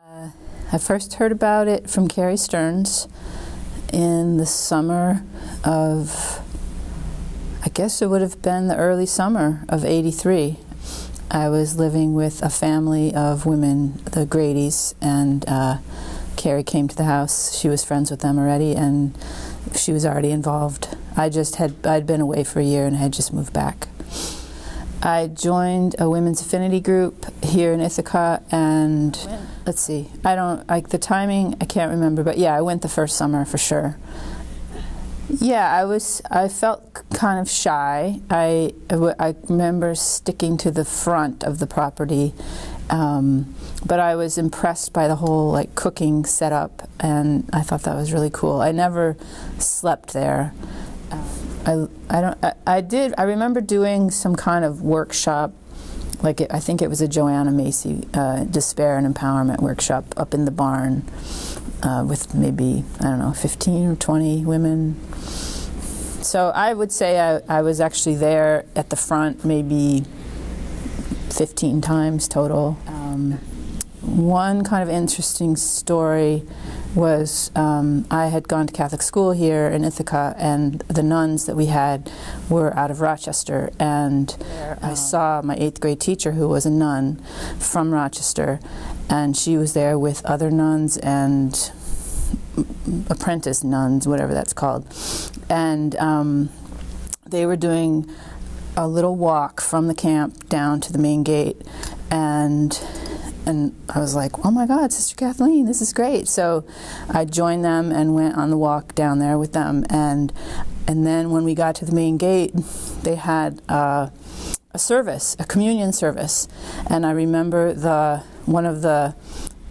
I first heard about it from Carrie Stearns in the summer of, I guess it would have been the early summer of '83. I was living with a family of women, the Grady's, and Carrie came to the house. She was friends with them already, and she was already involved. I'd been away for a year and had just moved back. I joined a women's affinity group here in Ithaca, and let's see, I don't, like the timing, I can't remember, but yeah, I went the first summer for sure. Yeah, I felt kind of shy. I remember sticking to the front of the property, but I was impressed by the whole like cooking setup, and I thought that was really cool. I never slept there. I remember doing some kind of workshop, like I think it was a Joanna Macy Despair and Empowerment workshop up in the barn with maybe, I don't know, 15 or 20 women. So I would say I was actually there at the front maybe 15 times total. One kind of interesting story was I had gone to Catholic school here in Ithaca, and the nuns that we had were out of Rochester, and I saw my 8th grade teacher, who was a nun from Rochester, and she was there with other nuns and apprentice nuns, whatever that's called, and they were doing a little walk from the camp down to the main gate, and I was like, oh my God, Sister Kathleen, this is great. So I joined them and went on the walk down there with them. And then when we got to the main gate, they had a service, a communion service. And I remember one of the,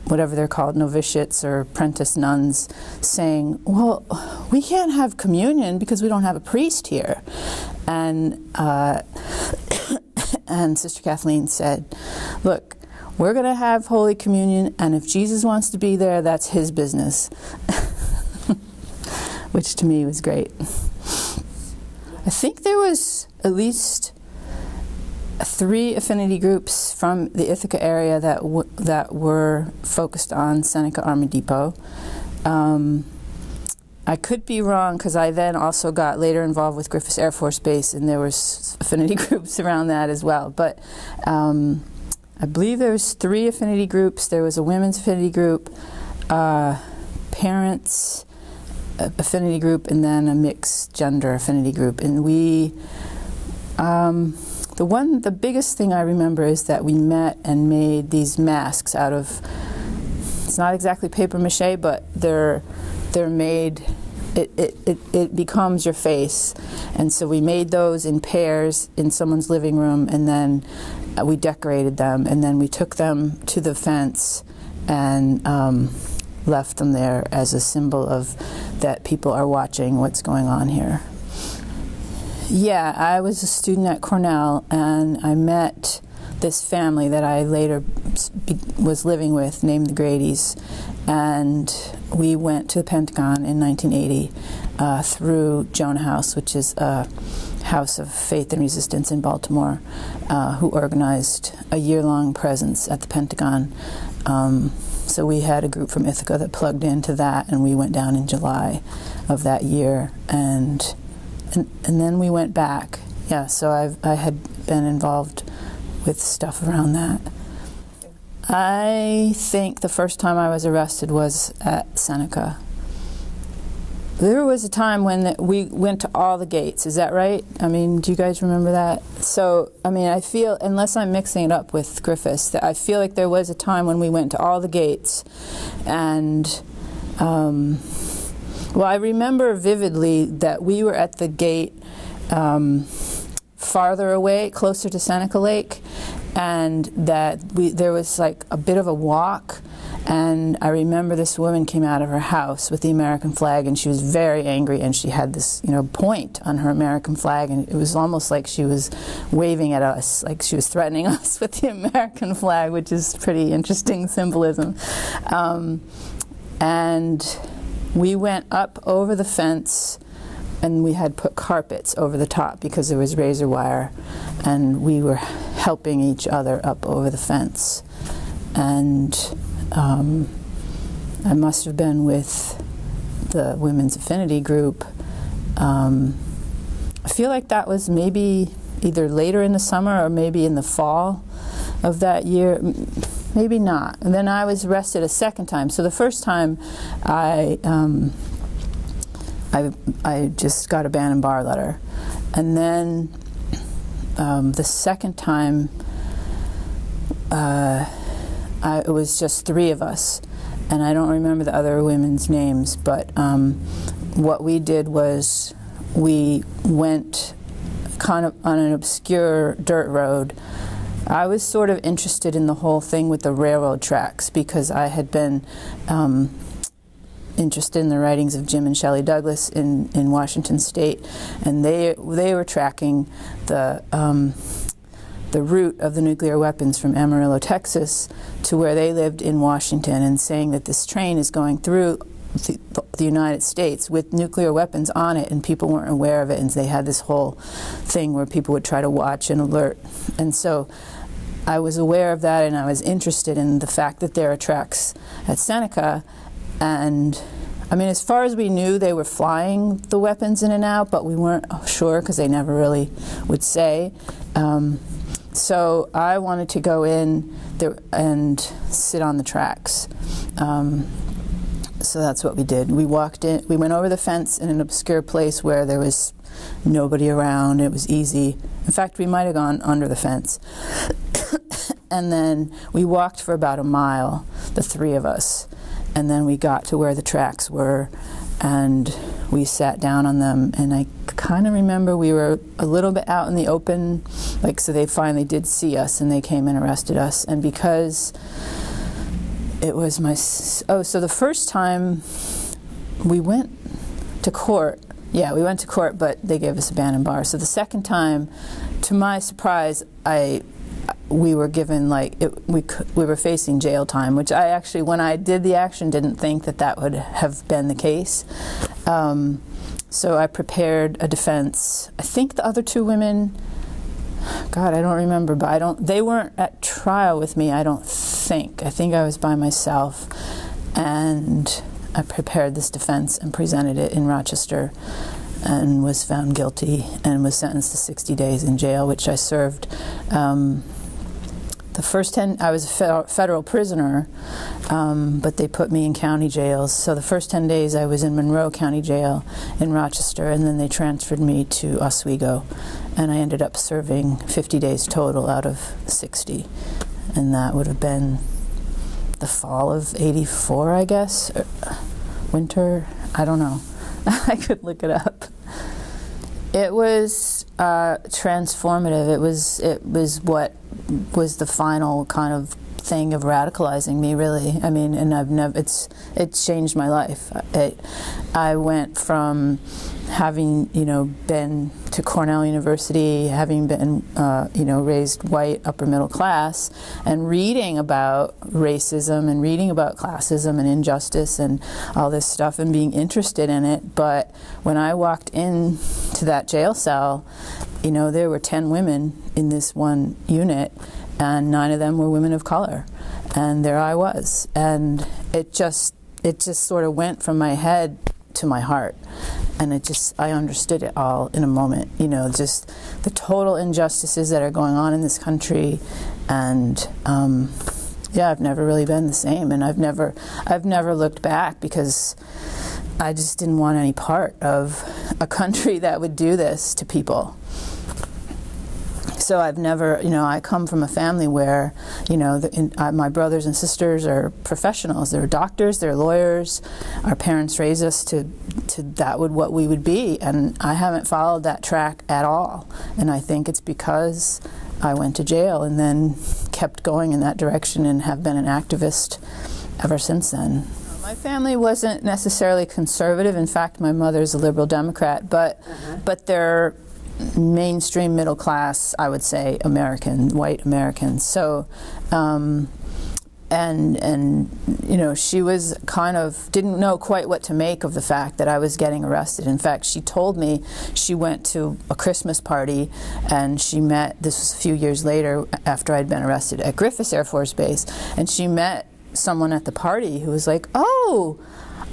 whatever they're called, novitiates or apprentice nuns, saying, well, we can't have communion because we don't have a priest here. And Sister Kathleen said, look, we're going to have Holy Communion, and if Jesus wants to be there, that's his business. Which to me was great. I think there was at least 3 affinity groups from the Ithaca area that were focused on Seneca Army Depot. I could be wrong, because I then also got later involved with Griffiths Air Force Base, and there was affinity groups around that as well. But I believe there was 3 affinity groups. There was a women's affinity group, parents affinity group, and then a mixed gender affinity group. And we, the biggest thing I remember is that we met and made these masks out of, it's not exactly paper mache, but they're made, it becomes your face. And so we made those in pairs in someone's living room, and then we decorated them, and then we took them to the fence and left them there as a symbol of that people are watching what's going on here. Yeah, I was a student at Cornell, and I met this family that I later was living with named the Grady's, and we went to the Pentagon in 1980 through Jonah House, which is a House of Faith and Resistance in Baltimore, who organized a year-long presence at the Pentagon. So we had a group from Ithaca that plugged into that, and we went down in July of that year, and then we went back. Yeah, so I had been involved with stuff around that. I think the first time I was arrested was at Seneca. There was a time when we went to all the gates, is that right? I mean, do you guys remember that? So, I mean, I feel, unless I'm mixing it up with Griffiths, that I feel like there was a time when we went to all the gates, and, well, I remember vividly that we were at the gate farther away, closer to Seneca Lake, and that there was like a bit of a walk, and I remember this woman came out of her house with the American flag, and she was very angry, and she had this, point on her American flag, and it was almost like she was waving at us, like she was threatening us with the American flag, which is pretty interesting symbolism. And we went up over the fence, and we had put carpets over the top because there was razor wire, and we were helping each other up over the fence. And I must have been with the Women's Affinity group. I feel like that was maybe either later in the summer or maybe in the fall of that year. Maybe not. And then I was arrested a second time. So the first time I just got a ban and bar letter. And then the second time, it was just 3 of us. And I don't remember the other women's names, but what we did was we went kind of on an obscure dirt road. I was sort of interested in the whole thing with the railroad tracks because I had been interested in the writings of Jim and Shelley Douglas in Washington State, and they were tracking the route of the nuclear weapons from Amarillo, Texas, to where they lived in Washington, and saying that this train is going through the United States with nuclear weapons on it, and people weren't aware of it, and they had this whole thing where people would try to watch and alert. And so I was aware of that, and I was interested in the fact that there are tracks at Seneca. And I mean, as far as we knew, they were flying the weapons in and out, but we weren't sure because they never really would say. So I wanted to go in there and sit on the tracks. So that's what we did. We walked in, we went over the fence in an obscure place where there was nobody around. It was easy. In fact, we might have gone under the fence. And then we walked for about a mile, the 3 of us. And then we got to where the tracks were, and we sat down on them. And I kind of remember we were a little bit out in the open, like, so they finally did see us, and they came and arrested us. And because it was my, so the first time we went to court, yeah, we went to court, but they gave us a ban and bar. So the second time, to my surprise, we were given, like, we were facing jail time, which I actually, when I did the action, didn't think that that would have been the case. So I prepared a defense. I think the other 2 women, God, I don't remember, but they weren't at trial with me, I don't think. I think I was by myself, and I prepared this defense and presented it in Rochester, and was found guilty and was sentenced to 60 days in jail, which I served. The first 10, I was a federal prisoner, but they put me in county jails. So the first 10 days I was in Monroe County Jail in Rochester, and then they transferred me to Oswego, and I ended up serving 50 days total out of 60. And that would have been the fall of '84, I guess, or winter, I don't know. I could look it up. It was transformative. It was what was the final kind of thing of radicalizing me, really. I mean, and it changed my life. I went from having, been to Cornell University, having been, raised white, upper middle class, and reading about racism and reading about classism and injustice and all this stuff and being interested in it. But when I walked into that jail cell, there were 10 women in this one unit, and 9 of them were women of color. And there I was. And it just sort of went from my head to my heart. And I understood it all in a moment, just the total injustices that are going on in this country. And yeah, I've never really been the same. And I've never looked back, because I just didn't want any part of a country that would do this to people. So I've never, I come from a family where, my brothers and sisters are professionals. They're doctors, they're lawyers. Our parents raised us to what we would be, and I haven't followed that track at all. And I think it's because I went to jail and then kept going in that direction and have been an activist ever since then. My family wasn't necessarily conservative. In fact, my mother's a liberal Democrat, but they're mainstream middle class, I would say, white Americans. So, she was kind of, didn't know quite what to make of the fact that I was getting arrested. In fact, she told me she went to a Christmas party, and she met, this was a few years later after I'd been arrested, at Griffiths Air Force Base, and she met someone at the party who was like, "Oh,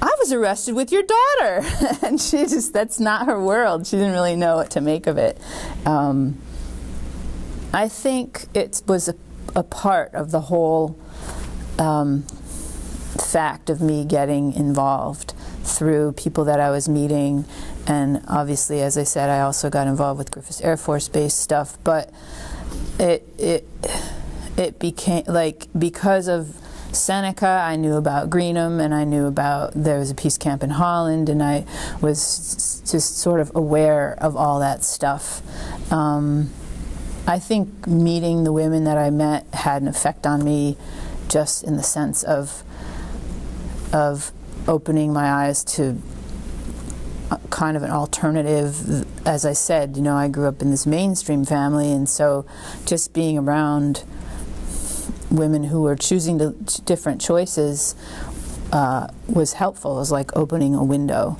I was arrested with your daughter," and that's not her world. She didn't really know what to make of it. I think it was a part of the whole fact of me getting involved through people that I was meeting, and obviously, as I said, I also got involved with Griffiths Air Force Base stuff, but it became like, because of Seneca, I knew about Greenham, and I knew about, there was a peace camp in Holland, and I was just sort of aware of all that stuff. I think meeting the women that I met had an effect on me, just in the sense of opening my eyes to kind of an alternative. As I said, you know, I grew up in this mainstream family, and so just being around women who were choosing different choices was helpful. It was like opening a window.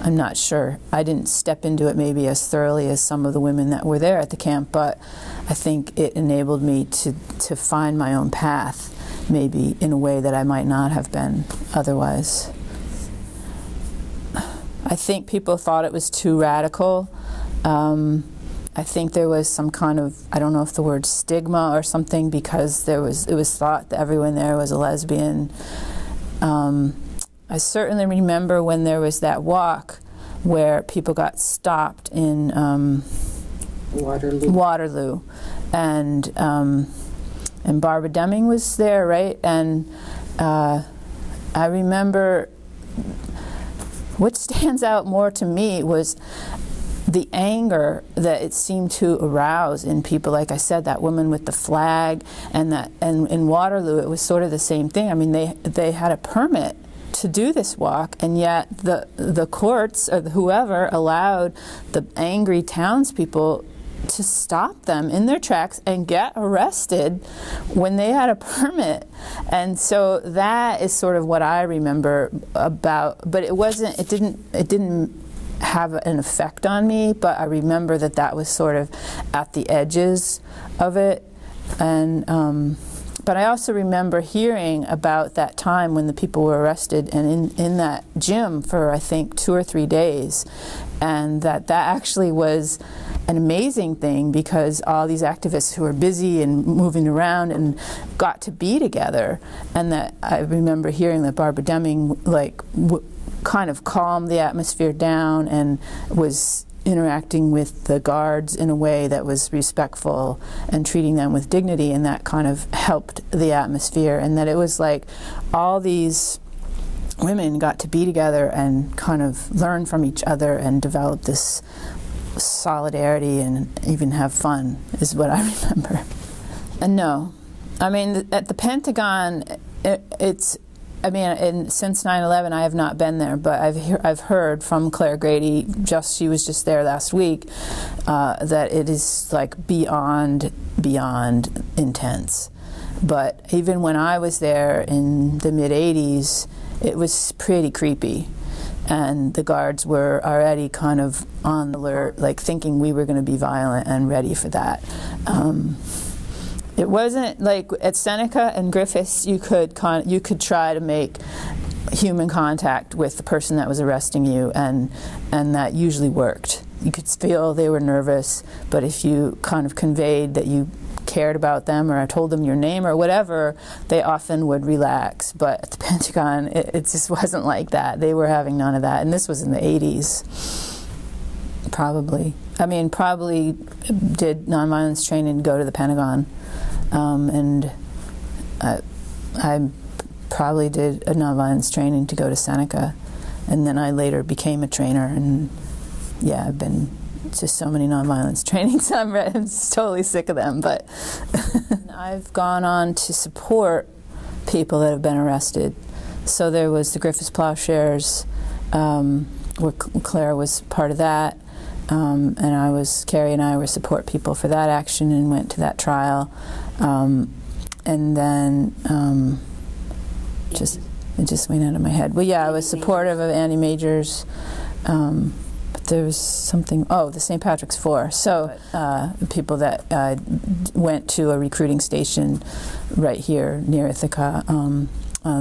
I'm not sure. I didn't step into it maybe as thoroughly as some of the women that were there at the camp, but I think it enabled me to find my own path, maybe in a way that I might not have been otherwise. I think people thought it was too radical. I think there was some kind of, I don't know if the word stigma or something, because it was thought that everyone there was a lesbian. I certainly remember when there was that walk where people got stopped in Waterloo, and Barbara Deming was there, right? And I remember, what stands out more to me was the anger that it seemed to arouse in people. Like I said, that woman with the flag, and in Waterloo it was sort of the same thing. I mean, they had a permit to do this walk, and yet the courts or whoever allowed the angry townspeople to stop them in their tracks and get arrested when they had a permit. And so that is sort of what I remember about, but it didn't have an effect on me, but I remember that was sort of at the edges of it. And but I also remember hearing about that time when the people were arrested and in that gym for, I think, 2 or 3 days, and that actually was an amazing thing, because all these activists who were busy and moving around and got to be together. And that I remember hearing that Barbara Deming kind of calmed the atmosphere down and was interacting with the guards in a way that was respectful and treating them with dignity, and that kind of helped the atmosphere. And that it was like all these women got to be together and kind of learn from each other and develop this solidarity and even have fun, is what I remember. And no, I mean, at the Pentagon, since 9/11, I have not been there, but I've heard from Claire Grady, she was just there last week, that it is like beyond intense. But even when I was there in the mid-'80s, it was pretty creepy. And the guards were already kind of on alert, like thinking we were going to be violent and ready for that. It wasn't like at Seneca and Griffiths, you could try to make human contact with the person that was arresting you, and that usually worked. You could feel they were nervous, but if you kind of conveyed that you cared about them, or I told them your name or whatever, they often would relax. But at the Pentagon, it just wasn't like that. They were having none of that, and this was in the 80s. Probably did nonviolence training to go to the Pentagon, and I probably did a nonviolence training to go to Seneca, and then I later became a trainer, and yeah, I've been to so many nonviolence trainings. I'm totally sick of them, but I've gone on to support people that have been arrested. So there was the Griffiths Plowshares, where Claire was part of that, and Carrie and I were support people for that action and went to that trial, and then it just went out of my head. Well, yeah, I was supportive of Annie Majors. There was something, the St. Patrick's Four. So people that went to a recruiting station right here near Ithaca on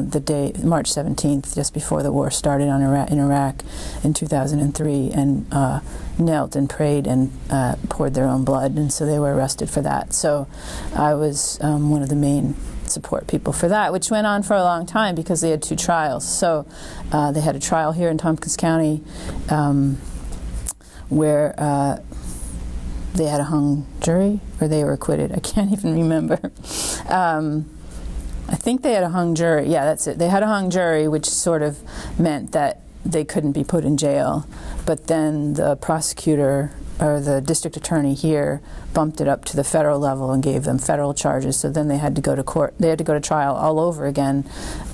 the day, March 17th, just before the war started in Iraq in 2003, and knelt and prayed and poured their own blood, and so they were arrested for that. So I was one of the main support people for that, which went on for a long time because they had 2 trials. So they had a trial here in Tompkins County where they had a hung jury, or they were acquitted. I can't even remember. I think they had a hung jury. Yeah, that's it. They had a hung jury, which sort of meant that they couldn't be put in jail. But then the prosecutor, or the district attorney here, bumped it up to the federal level and gave them federal charges. So then they had to go to court. They had to go to trial all over again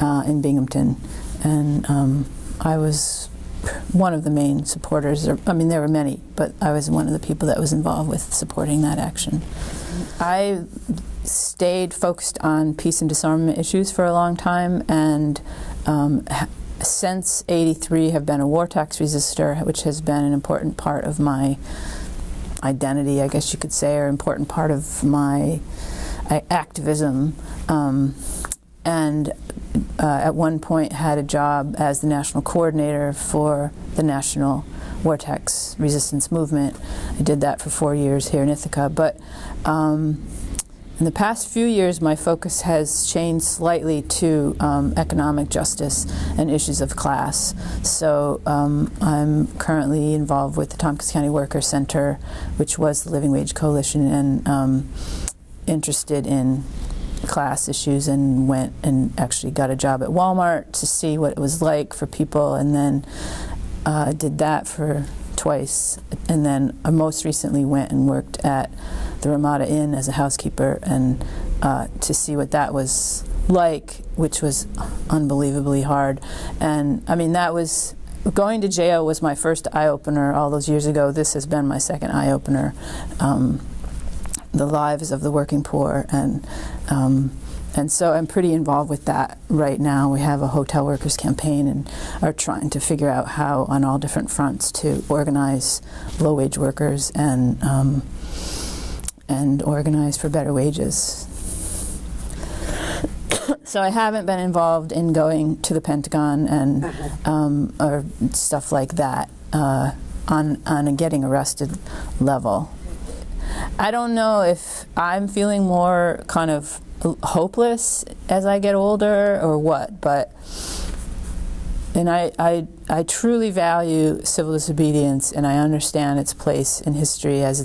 in Binghamton. And I was one of the main supporters. I mean, there were many, but I was one of the people that was involved with supporting that action. I stayed focused on peace and disarmament issues for a long time, and since '83 have been a war tax resistor, which has been an important part of my identity, I guess you could say, or important part of my activism. And at one point had a job as the national coordinator for the National War Tax Resistance Movement. I did that for 4 years here in Ithaca. But in the past few years, my focus has changed slightly to economic justice and issues of class. So I'm currently involved with the Tompkins County Workers Center, which was the Living Wage Coalition, and interested in class issues, and went and actually got a job at Walmart to see what it was like for people, and then did that for twice, and then most recently went and worked at the Ramada Inn as a housekeeper, and to see what that was like, which was unbelievably hard. And I mean, that was, going to jail was my first eye-opener all those years ago. This has been my second eye-opener. The lives of the working poor, and so I'm pretty involved with that right now. We have a hotel workers campaign and are trying to figure out how, on all different fronts, to organize low-wage workers and organize for better wages. So I haven't been involved in going to the Pentagon and or stuff like that on a getting arrested level. I don't know if I'm feeling more kind of hopeless as I get older or what, but I truly value civil disobedience, and I understand its place in history as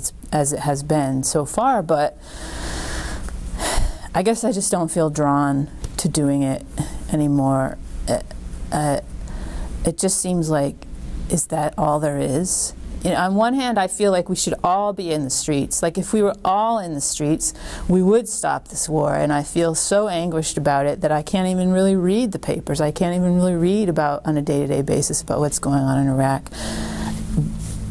it has been so far, but I guess I just don't feel drawn to doing it anymore. It just seems like, is that all there is? You know, on one hand, I feel like we should all be in the streets. Like, if we were all in the streets, we would stop this war. And I feel so anguished about it that I can't even really read the papers. I can't even really read about, on a day-to-day basis, about what's going on in Iraq.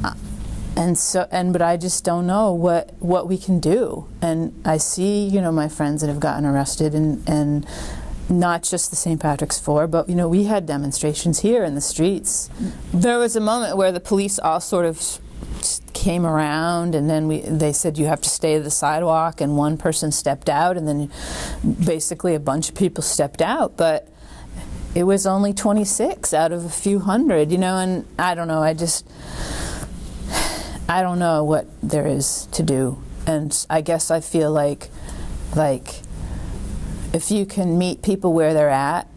But I just don't know what we can do. And I see, you know, my friends that have gotten arrested, and not just the St. Patrick's 4, but, you know, we had demonstrations here in the streets. There was a moment where the police all sort of came around, and then they said, you have to stay to the sidewalk, and one person stepped out, and then basically a bunch of people stepped out. But it was only 26 out of a few hundred, you know, and I don't know, I don't know what there is to do. And I guess I feel like if you can meet people where they're at,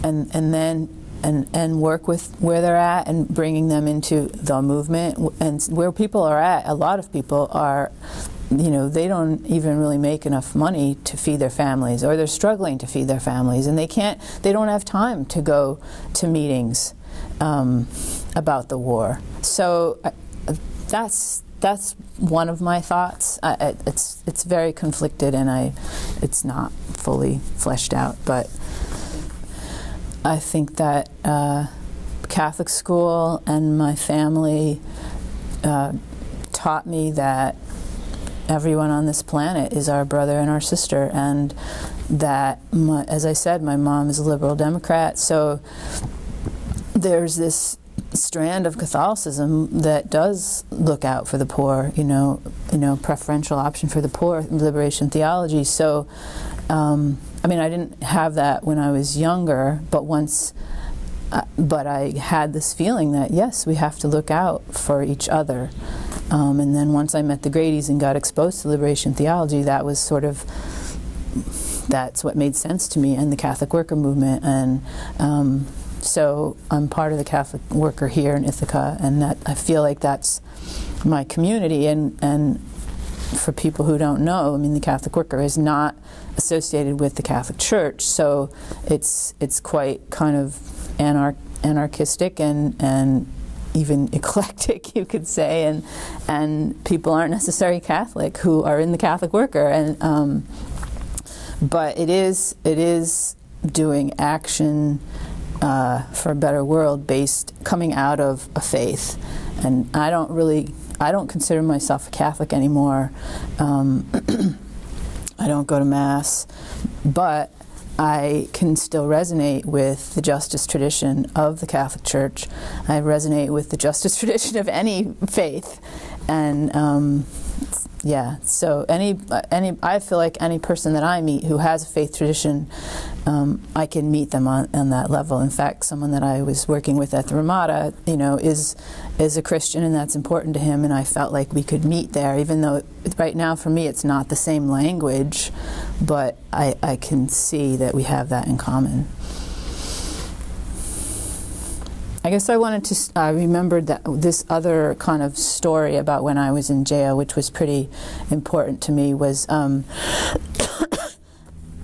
and work with where they're at, and bringing them into the movement, and where people are at, a lot of people are, you know, they don't even really make enough money to feed their families, or they're struggling to feed their families, and they don't have time to go to meetings about the war. So that's one of my thoughts. It's very conflicted, and it's not fully fleshed out, but I think that Catholic school and my family taught me that everyone on this planet is our brother and our sister, and that, as I said, my mom is a liberal Democrat, so there's this strand of Catholicism that does look out for the poor, preferential option for the poor, liberation theology. So, I mean, I didn't have that when I was younger, but I had this feeling that, yes, we have to look out for each other. And then once I met the Grady's and got exposed to liberation theology, that was that's what made sense to me, and the Catholic worker movement. And so I'm part of the Catholic worker here in Ithaca, and that I feel like that's my community. And for people who don't know, I mean, the Catholic worker is not associated with the Catholic Church, so it's quite kind of anarchistic and even eclectic, you could say, and people aren't necessarily Catholic who are in the Catholic worker, and but it is doing action for a better world coming out of a faith. And I don't consider myself a Catholic anymore. I don't go to Mass, but I can still resonate with the justice tradition of the Catholic Church. I resonate with the justice tradition of any faith, and yeah. So I feel like any person that I meet who has a faith tradition, I can meet them on that level. In fact, someone that I was working with at the Ramada, is a Christian, and that's important to him. And I felt like we could meet there, even though right now for me it's not the same language, but I can see that we have that in common. I guess I remembered that this other kind of story about when I was in jail, which was pretty important to me, was I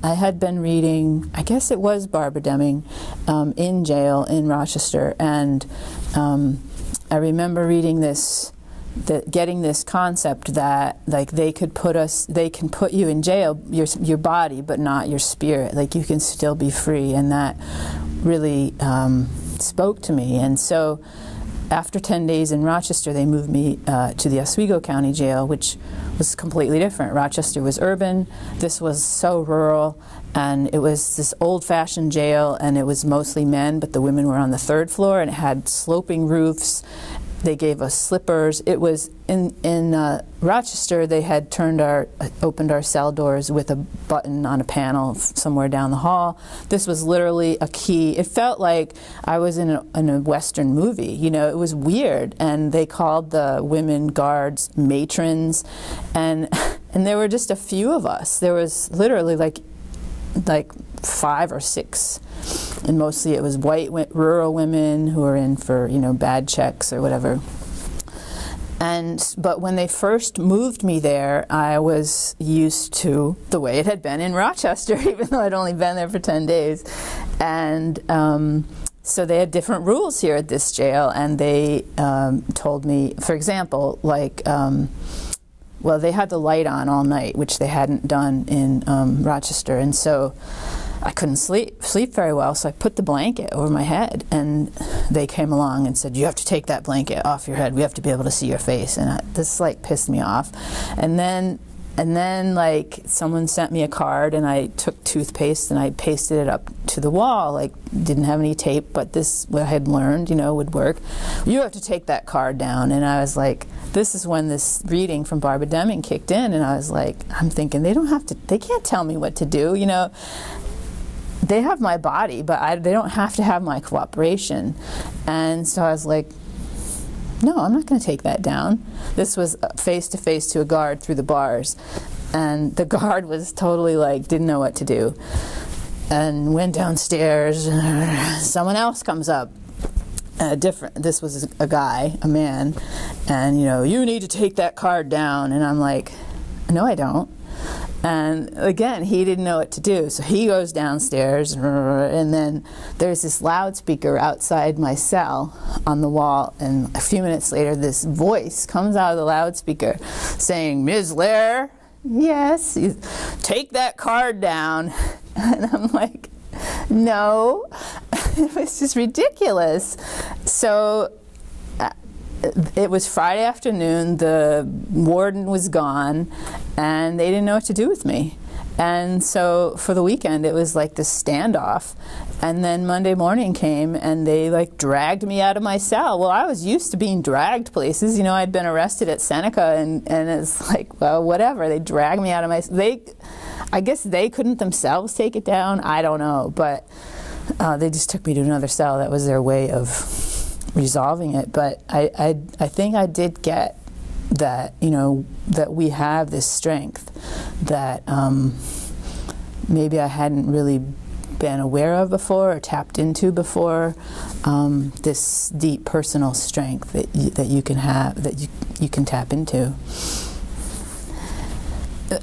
had been reading, I guess it was Barbara Deming, in jail in Rochester, and I remember reading getting this concept that, like, they can put you in jail, your body, but not your spirit. Like, you can still be free, and that really spoke to me. And so after 10 days in Rochester, they moved me to the Oswego County Jail, which was completely different. Rochester was urban. This was so rural, and it was this old-fashioned jail, and it was mostly men, but the women were on the 3rd floor, and it had sloping roofs. They gave us slippers. It was in Rochester. They had opened our cell doors with a button on a panel somewhere down the hall. This was literally a key. It felt like I was in a Western movie. It was weird. And they called the women guards matrons, and there were just a few of us. There was literally like 5 or 6. And mostly it was white rural women who were in for, bad checks or whatever. But when they first moved me there, I was used to the way it had been in Rochester, even though I'd only been there for 10 days. And so they had different rules here at this jail, and they told me, for example, well, they had the light on all night, which they hadn't done in Rochester, and so I couldn't sleep very well, so I put the blanket over my head, and they came along and said, "You have to take that blanket off your head. We have to be able to see your face." And this pissed me off. And then someone sent me a card, and I took toothpaste and I pasted it up to the wall. Didn't have any tape, but what I had learned, would work. "You have to take that card down." And I was like, this is when this reading from Barbara Deming kicked in, and I was like, I'm thinking, they can't tell me what to do, They have my body, but they don't have to have my cooperation. And so I was like, no, I'm not going to take that down. This was face-to-face to a guard through the bars. And the guard was totally didn't know what to do. And went downstairs, someone else comes up. This was a guy, a man, and, "You need to take that card down." And I'm like, no, I don't. And again, he didn't know what to do, so he goes downstairs, and then there's this loudspeaker outside my cell on the wall, and a few minutes later this voice comes out of the loudspeaker saying, "Ms. Loehr, yes, take that card down." And I'm like, no. It was just ridiculous. So it was Friday afternoon, the warden was gone, and they didn't know what to do with me. And so for the weekend, it was like this standoff. And then Monday morning came, and they like dragged me out of my cell. Well, I was used to being dragged places. You know, I'd been arrested at Seneca, and it's like, well, whatever. They dragged me out of my. I guess they couldn't themselves take it down. I don't know, but they just took me to another cell. That was their way of resolving it. But I think I did get that, you know, that we have this strength that maybe I hadn't really been aware of before or tapped into before, this deep personal strength that you can have, that you can tap into.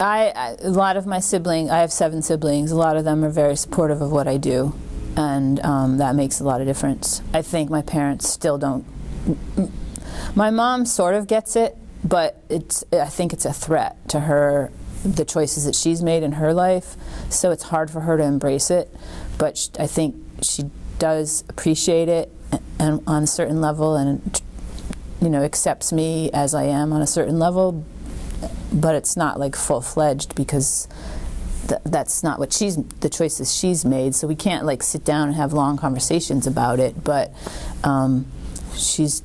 A lot of my siblings, I have 7 siblings, a lot of them are very supportive of what I do, and that makes a lot of difference. I think my parents still don't. My mom sort of gets it, but I think it's a threat to her, the choices that she's made in her life, so it's hard for her to embrace it. But I think she does appreciate it and on a certain level, and, you know, accepts me as I am on a certain level, but it's not like full-fledged, because that's not what the choices she's made, so we can't like sit down and have long conversations about it. But she's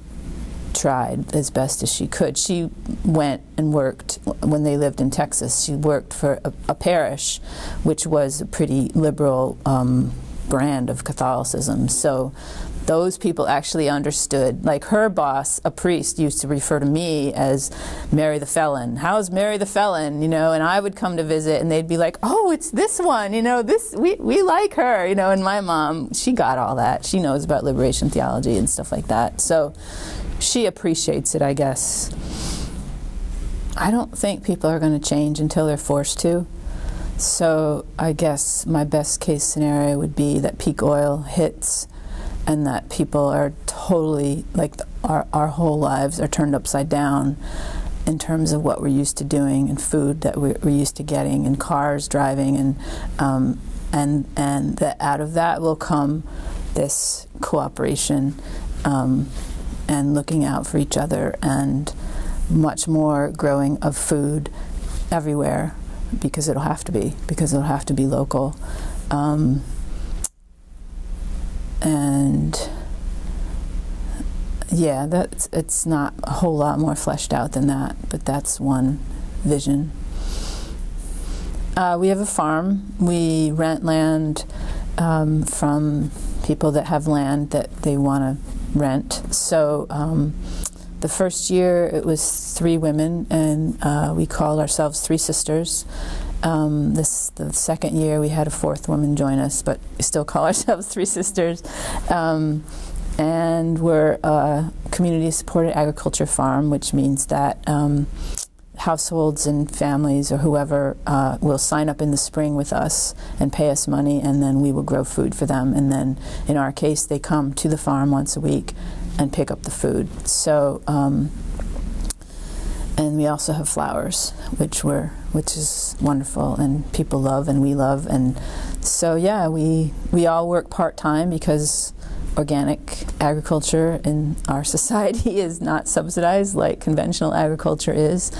tried as best as she could. She went and worked, when they lived in Texas, she worked for a parish which was a pretty liberal brand of Catholicism. So those people actually understood. Like her boss, a priest, used to refer to me as Mary the Felon. How's Mary the Felon? You know, and I would come to visit, and they'd be like, oh, it's this one, you know, we like her, you know. And my mom, she got all that. She knows about liberation theology and stuff like that. So she appreciates it, I guess. I don't think people are going to change until they're forced to. So I guess my best case scenario would be that peak oil hits, and that people are totally, like, our whole lives are turned upside down in terms of what we're used to doing, and food that we're used to getting, and cars driving, and that out of that will come this cooperation, and looking out for each other, and much more growing of food everywhere, because it'll have to be local. And yeah, it's not a whole lot more fleshed out than that, but that's one vision. We have a farm. We rent land from people that have land that they want to rent. So the first year it was 3 women, and we called ourselves 3 sisters. The second year we had a 4th woman join us, but we still call ourselves 3 sisters. And we're a community-supported agriculture farm, which means that households and families or whoever will sign up in the spring with us and pay us money, and then we will grow food for them. And then in our case, they come to the farm once a week and pick up the food. So, and we also have flowers, which is wonderful, and people love, and we love. And so yeah, we all work part-time, because organic agriculture in our society is not subsidized like conventional agriculture is.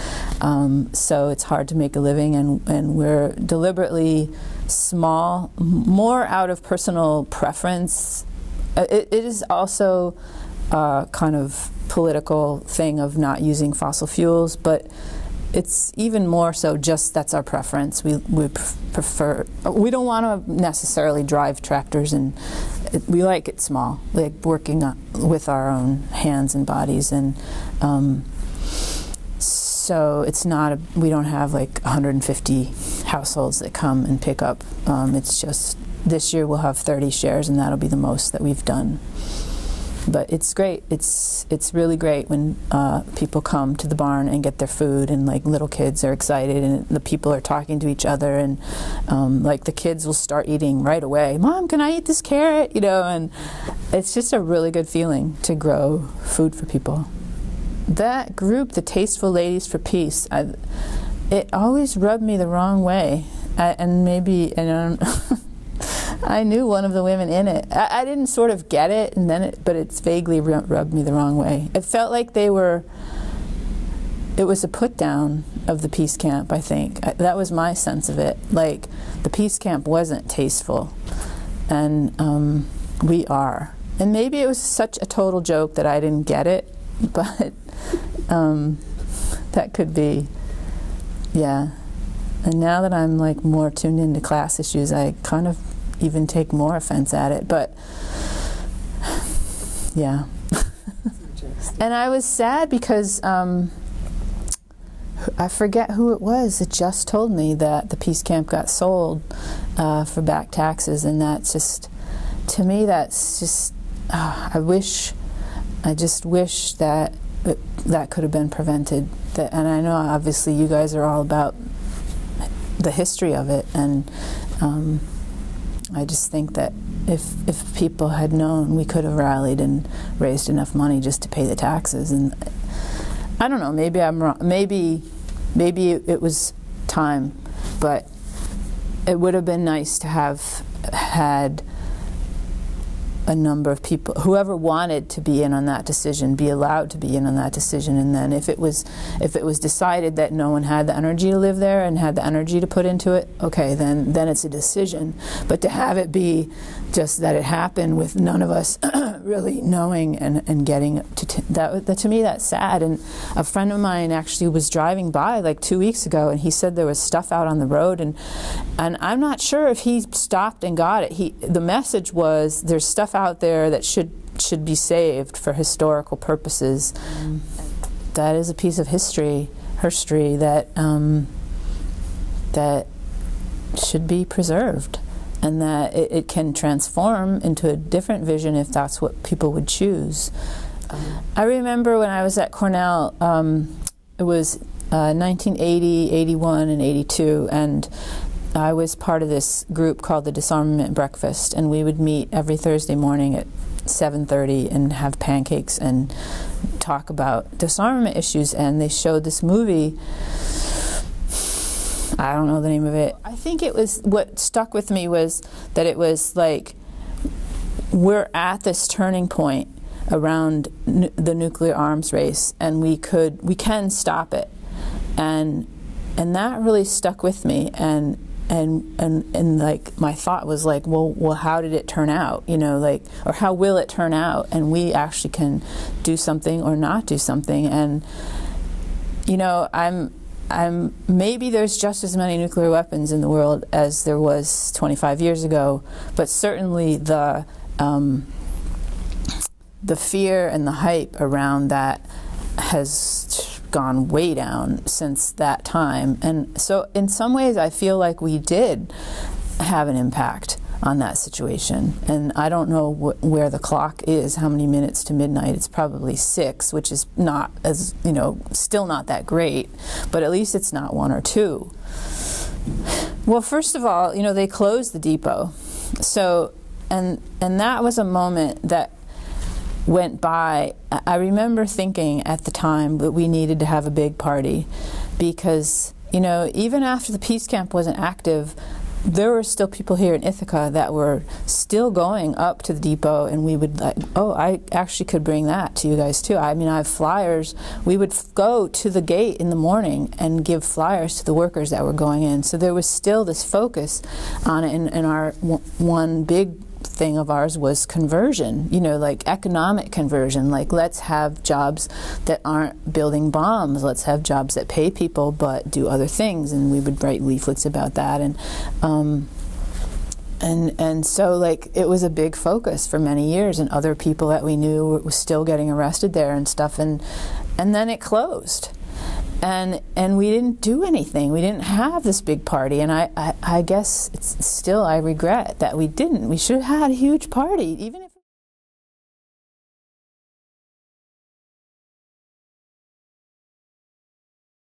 So it's hard to make a living, and we're deliberately small, more out of personal preference. It is also kind of political thing of not using fossil fuels, but it's even more so just that's our preference. We prefer, we don't want to necessarily drive tractors, and we like it small, like working with our own hands and bodies. And so it's not we don't have like 150 households that come and pick up. It's just this year we'll have 30 shares, and that'll be the most that we've done. But it's great. It's really great when people come to the barn and get their food, and like little kids are excited, and the people are talking to each other, and like the kids will start eating right away. Mom, can I eat this carrot? You know, and it's just a really good feeling to grow food for people. That group, the Tasteful Ladies for Peace, it always rubbed me the wrong way, and maybe I knew one of the women in it. I didn't sort of get it, but it's vaguely rubbed me the wrong way. It felt like they were it was a put down of the peace camp, I think. That was my sense of it. Like, the peace camp wasn't tasteful, and we are. And maybe it was such a total joke that I didn't get it, but that could be, yeah. And now that I'm like more tuned into class issues, I kind of even take more offense at it, but yeah. And I was sad because I forget who it was that just told me that the peace camp got sold for back taxes, and that's just, to me, that's just, I just wish that that could have been prevented. And I know obviously you guys are all about the history of it, and I just think that if people had known, we could have rallied and raised enough money just to pay the taxes. And I don't know, maybe I'm wrong, maybe it was time, but it would have been nice to have had a number of people, whoever wanted to be in on that decision, be allowed to be in on that decision. And then if it was decided that no one had the energy to live there and had the energy to put into it, okay, then it's a decision. But to have it be just that it happened with none of us really knowing and getting to that, to me, that's sad. And a friend of mine actually was driving by like 2 weeks ago, and he said there was stuff out on the road, and I'm not sure if he stopped and got it. The message was, there's stuff out there that should be saved for historical purposes. That is a piece of history, Herstory, that should be preserved, and that it can transform into a different vision if that's what people would choose. I remember when I was at Cornell, it was 1980, 81, and 82, and I was part of this group called the Disarmament Breakfast, and we would meet every Thursday morning at 7:30 and have pancakes and talk about disarmament issues. And they showed this movie, I don't know the name of it. I think it was, what stuck with me was that it was like, we're at this turning point around the nuclear arms race, and we can stop it. And that really stuck with me. And like, my thought was like, well, how did it turn out? You know, like, or how will it turn out? And we actually can do something or not do something. And, you know, maybe there's just as many nuclear weapons in the world as there was 25 years ago, but certainly the fear and the hype around that has gone way down since that time. And so in some ways I feel like we did have an impact on that situation. And I don't know where the clock is, how many minutes to midnight. It's probably 6, which is not, as you know, still not that great, but at least it's not 1 or 2. Well, first of all, you know, they closed the depot. So, and that was a moment that went by. I remember thinking at the time that we needed to have a big party, because, you know, even after the peace camp wasn't active, there were still people here in Ithaca that were still going up to the depot, and we would like, oh, I actually could bring that to you guys too. I mean, I have flyers. We would go to the gate in the morning and give flyers to the workers that were going in. So there was still this focus on it, and our one big thing of ours was conversion, you know, like economic conversion. Like, let's have jobs that aren't building bombs. Let's have jobs that pay people but do other things. And we would write leaflets about that. And so, like, it was a big focus for many years, and other people that we knew were still getting arrested there and stuff. And then it closed. And we didn't do anything. We didn't have this big party, and I guess it's still, I regret that we didn't. We should have had a huge party, even if